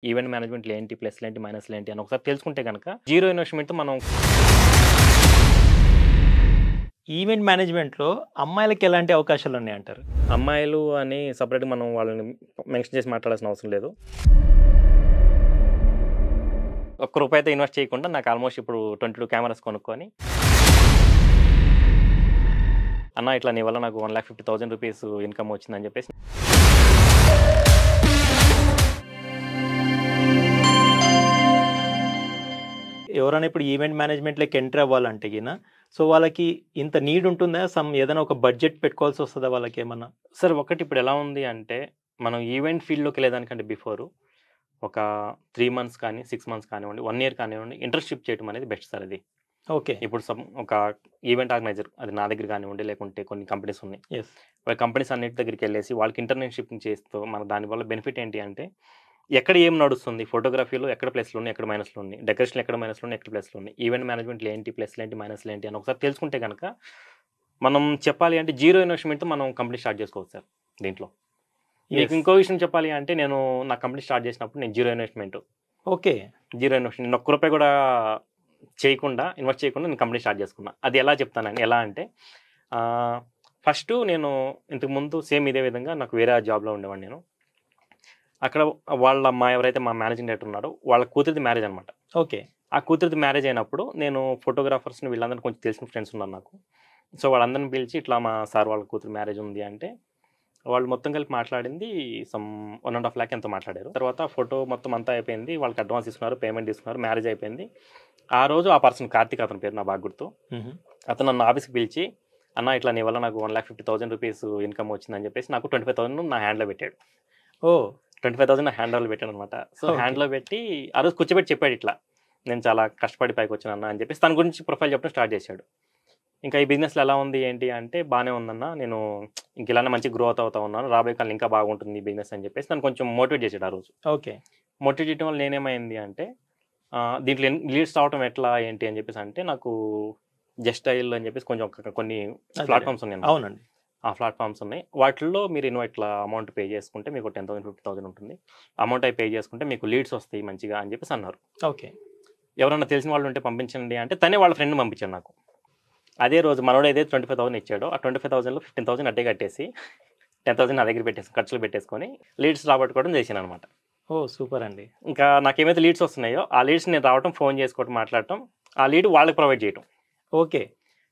Event మేనేజ్మెంట్‌లో ఏంటి ప్లస్‌లు ఏంటి, మైనస్‌లు ఏంటి అని ఒకసారి తెలుసుకుంటే గనక జీరో ఇన్వెస్ట్‌మెంట్‌తో మనం ఈవెంట్ మేనేజ్మెంట్‌లో అమ్మాయిలకి ఎలాంటి అవకాశాలున్నాయంటారు? అమ్మాయిలు అని సెపరేట్‌గా మనం వాళ్ళని మెన్షన్ చేసి మాట్లాడాల్సిన అవసరం లేదు. ఒక్క రూపాయి అయితే ఇన్వెస్ట్ చేయకుండా నాకు ఆల్మోస్ట్ ఇప్పుడు 22 కెమెరాస్ కొనుక్కొని అన్న ఇట్లా నీ వల్ల నాకు 1,50,000 రూపీస్ ఇన్కమ్ వచ్చిందని చెప్పేసి ఎవరైనా ఇప్పుడు ఈవెంట్ మేనేజ్మెంట్‌లోకి ఎంటర్ అవ్వాలంటే గిన సో వాళ్ళకి ఇంత నీడ్ ఉంటుందా? ఏదైనా ఒక బడ్జెట్ పెట్టుకోవాల్సి వస్తదా వాళ్ళకేమన్నా? సార్ ఒకటి ఇప్పుడు ఎలా ఉంది అంటే మనం ఈవెంట్ ఫీల్డ్‌లోకి వెళ్ళేదానికంటే బిఫోరు ఒక 3 మంత్స్ కానీ 6 మంత్స్ కానివ్వండి 1 ఇయర్ కానివ్వండి ఇంటర్న్‌షిప్ చేయడం అనేది బెస్ట్ సార్ అది. ఓకే. ఇప్పుడు ఒక ఈవెంట్ ఆర్గనైజర్ అది నా దగ్గర కానివ్వండి లేకుంటే కొన్ని కంపెనీస్ ఉన్నాయి. యెస్. కంపెనీస్ అన్నిటి దగ్గరికి వెళ్ళేసి వాళ్ళకి ఇంటర్న్‌షిప్ చేస్తూ మన దానివల్ల బెనిఫిట్ ఏంటి అంటే ఎక్కడ ఏం నడుస్తుంది, ఫోటోగ్రఫీలో ఎక్కడ ప్లస్‌లు ఉన్నాయి, ఎక్కడ మైనస్‌లు ఉన్నాయి, డెకరేషన్‌లో ఎక్కడ మైనస్‌లు ఉన్నాయి, ఎక్కడ ప్లస్‌లు ఉన్నాయి, ఈవెంట్ మేనేజ్మెంట్‌లో ఏంటి ప్లస్‌లు ఏంటి, మైనస్‌లు ఏంటి అని ఒకసారి తెలుసుకుంటే గనక మనం చెప్పాలి అంటే జీరో ఇన్వెస్ట్‌మెంట్‌తో మనం కంపెనీ స్టార్ట్ చేసుకోవచ్చు సార్ దీంట్లో. మీకు ఇంకో విషయం చెప్పాలి అంటే నేను నా కంపెనీ స్టార్ట్ చేసినప్పుడు నేను zero investment. Okay. Zero investment. నేను ఒక్క రూపాయి కూడా ఇన్వెస్ట్ చేయకుండా నేను కంపెనీ స్టార్ట్ చేసుకున్నా. అది ఎలా చెప్తానండి. ఎలా అంటే ఫస్టు నేను ఇంతకుముందు సేమ్ ఇదే విధంగా నాకు వేరే జాబ్‌లో ఉండేవాడిని నేను. అక్కడ ఎవరైతే మా మేనేజింగ్ డైరెక్టర్ ఉన్నాడో వాళ్ళ కూతురిది మ్యారేజ్ అనమాట. ఓకే. ఆ కూతురిది మ్యారేజ్ అయినప్పుడు నేను ఫోటోగ్రాఫర్స్‌ని వీళ్ళందరిని కొంచెం తెలిసిన ఫ్రెండ్స్ ఉన్నారు నాకు. సో వాళ్ళందరిని పిలిచి ఇట్లా మా సార్ వాళ్ళ కూతురు మ్యారేజ్ ఉంది అంటే వాళ్ళు మొత్తం కలిపి మాట్లాడింది సమ్ 1.5 లాక్ ఎంతో మాట్లాడారు. తర్వాత ఫోటో మొత్తం అంతా అయిపోయింది. వాళ్ళకి అడ్వాన్స్ తీసుకున్నారు, పేమెంట్ తీసుకున్నారు, మ్యారేజ్ అయిపోయింది. ఆ రోజు ఆ పర్సన్ కార్తీక్ అతని పేరు నా బాగా గుర్తు. అతను నన్ను ఆఫీస్‌కి పిలిచి అన్న ఇట్లా నీ వల్ల నాకు 1,50,000 రూపీస్ ఇన్కమ్ వచ్చిందని చెప్పేసి నాకు 25,000 నా హ్యాండ్‌లో పెట్టాడు. ఓహ్! 25,000 నా హ్యాండ్‌లో పెట్టాడనమాట. సో హ్యాండ్‌లో పెట్టి ఆ రోజు కూర్చోబెట్టి చెప్పాడు ఇట్లా నేను చాలా కష్టపడి పైకి వచ్చానన్న అని చెప్పేసి తన గురించి ప్రొఫైల్ చెప్పడం స్టార్ట్ చేశాడు. ఇంకా ఈ బిజినెస్‌లో ఎలా ఉంది ఏంటి అంటే బానే ఉందన్న. నేను ఇంక ఇలానే మంచిగా గ్రోత్ అవుతా ఉన్నాను. రాబోయే కాలంలో ఇంకా బాగుంటుంది ఈ బిజినెస్ అని చెప్పేసి నన్ను కొంచెం మోటివేట్ చేసాడు ఆ రోజు. ఓకే. మోటివేట్ చేయడం వల్ల నేనేమైంది అంటే దీంట్లో లీడ్స్ రావడం ఎట్లా ఏంటి అని చెప్పేసి అంటే నాకు జస్ట్ డయల్ అని చెప్పేసి కొన్ని ప్లాట్‌ఫామ్స్ ఉన్నాయి. అవునండి. ఆ ప్లాట్‌ఫామ్స్ ఉన్నాయి. వాటిల్లో మీరు ఇట్లా అమౌంట్ పే చేసుకుంటే మీకు 10,000 50,000 ఉంటుంది. అమౌంట్ అయి పే చేసుకుంటే మీకు లీడ్స్ వస్తాయి మంచిగా అని చెప్పేసి అన్నారు. ఓకే. ఎవరైనా తెలిసిన వాళ్ళు ఉంటే పంపించండి అంటే తనే వాళ్ళ ఫ్రెండ్‌ని పంపించాడు నాకు. అదే రోజు మనోడు ఏదైతే 25,000 ఇచ్చాడో ఆ 25,000లో 15,000 అట్టే కట్టేసి 10,000 నా దగ్గర ఖర్చులు పెట్టేసుకొని లీడ్స్ రాబట్టుకోవడం చేశాననమాట. ఓహ్! సూపర్ అండి. ఇంకా నాకేమైతే లీడ్స్ వస్తున్నాయో ఆ లీడ్స్ నేను రావడం, ఫోన్ చేసుకోవడం, మాట్లాడటం, ఆ లీడ్ వాళ్ళకి ప్రొవైడ్ చేయటం. ఓకే.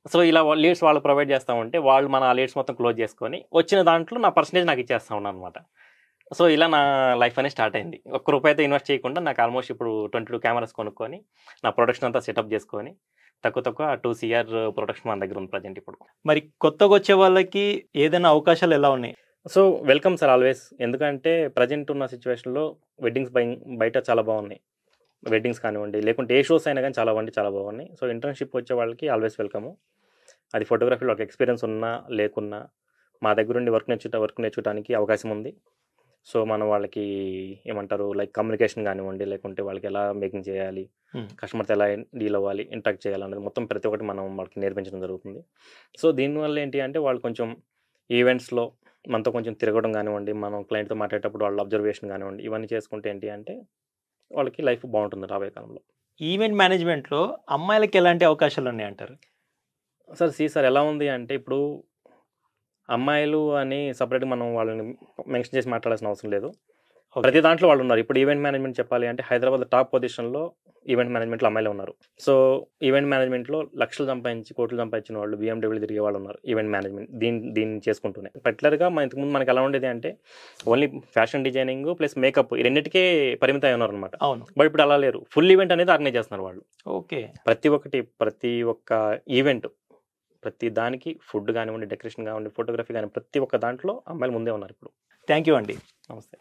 సో ఇలా లీడ్స్ వాళ్ళకి ప్రొవైడ్ చేస్తా ఉంటే వాళ్ళు మన ఆ లీడ్స్ మొత్తం క్లోజ్ చేసుకొని వచ్చిన దాంట్లో నా పర్సెంటేజ్ నాకు ఇచ్చేస్తా ఉన్నాననమాట. సో ఇలా నా లైఫ్ అనేది స్టార్ట్ అయింది. ఒక్క రూపాయి అయితే ఇన్వెస్ట్ చేయకుండా నాకు ఆల్మోస్ట్ ఇప్పుడు 22 కెమెరాస్ కొనుక్కొని నా ప్రొడక్షన్ అంతా సెటప్ చేసుకొని తక్కువ 2 CR ప్రొడక్షన్ మన దగ్గర ఉంది ప్రజెంట్ ఇప్పుడు. మరి కొత్తగొచ్చే వాళ్ళకి ఏదైనా అవకాశాలు ఎలా ఉన్నాయి? So welcome sir always. ఎందుకంటే ప్రజెంట్ ఉన్న సిచ్యువేషన్‌లో వెడ్డింగ్స్ బయట చాలా బాగున్నాయి. వెడ్డింగ్స్ కానివ్వండి లేకుంటే ఏ షోస్ అయినా కానీ చాలా బాగున్నాయి. సో ఇంటర్న్‌షిప్ వచ్చే వాళ్ళకి ఆల్వేస్ వెల్కము. అది ఫోటోగ్రఫీలో ఒక ఎక్స్పీరియన్స్ ఉన్నా లేకున్నా మా దగ్గరుండి వర్క్ నేర్చుకోవడానికి అవకాశం ఉంది. సో మనం వాళ్ళకి ఏమంటారు లైక్ కమ్యూనికేషన్ కానివ్వండి లేకుంటే వాళ్ళకి ఎలా మేకింగ్ చేయాలి, కస్టమర్తో ఎలా డీల్ అవ్వాలి, ఇంటరాక్ట్ చేయాలనేది మొత్తం ప్రతి ఒక్కటి మనం వాళ్ళకి నేర్పించడం జరుగుతుంది. సో దీనివల్ల ఏంటి అంటే వాళ్ళు కొంచెం ఈవెంట్స్‌లో మనతో కొంచెం తిరగడం కానివ్వండి, మనం క్లయింట్‌తో మాట్లాడేటప్పుడు వాళ్ళ అబ్జర్వేషన్ కానివ్వండి, ఇవన్నీ చేసుకుంటే ఏంటి అంటే వాళ్ళకి లైఫ్ బాగుంటుంది రాబోయే కాలంలో. ఈవెంట్ మేనేజ్మెంట్‌లో అమ్మాయిలకి ఎలాంటి అవకాశాలున్నాయంటారు? సార్ ఎలా ఉంది అంటే ఇప్పుడు అమ్మాయిలు అని సెపరేట్‌గా మనం వాళ్ళని మెన్షన్ చేసి మాట్లాడాల్సిన అవసరం లేదు. ప్రతి దాంట్లో వాళ్ళు ఉన్నారు. ఇప్పుడు ఈవెంట్ మేనేజ్మెంట్ చెప్పాలి అంటే హైదరాబాద్‌లో టాప్ పొజిషన్‌లో ఈవెంట్ మేనేజ్మెంట్‌లో అమ్మాయిలే ఉన్నారు. సో ఈవెంట్ మేనేజ్మెంట్‌లో లక్షలు సంపాదించి, కోట్లు సంపాదించిన వాళ్ళు BMW తిరిగే వాళ్ళు ఉన్నారు. ఈవెంట్ మేనేజ్మెంట్ దీన్ని చేసుకుంటూనే. పర్టిక్యులర్‌గా ఇంతకుముందు మనకి ఎలా ఉండేది అంటే only fashion designing plus makeup ఈ రెండిటికే పరిమితం అయి ఉన్నారనమాట. అవును. బట్ ఇప్పుడు అలా లేరు. ఫుల్ ఈవెంట్ అనేది ఆర్గనైజ్ చేస్తున్నారు వాళ్ళు. ఓకే. ప్రతి ఒక్క ఈవెంట్ ప్రతి దానికి ఫుడ్ కానివ్వండి, డెకరేషన్ కానివ్వండి, ఫోటోగ్రఫీ కానివ్వండి ప్రతి ఒక్క దాంట్లో అమ్మాయిలు ముందే ఉన్నారు ఇప్పుడు. థ్యాంక్ యూ అండి. నమస్తే.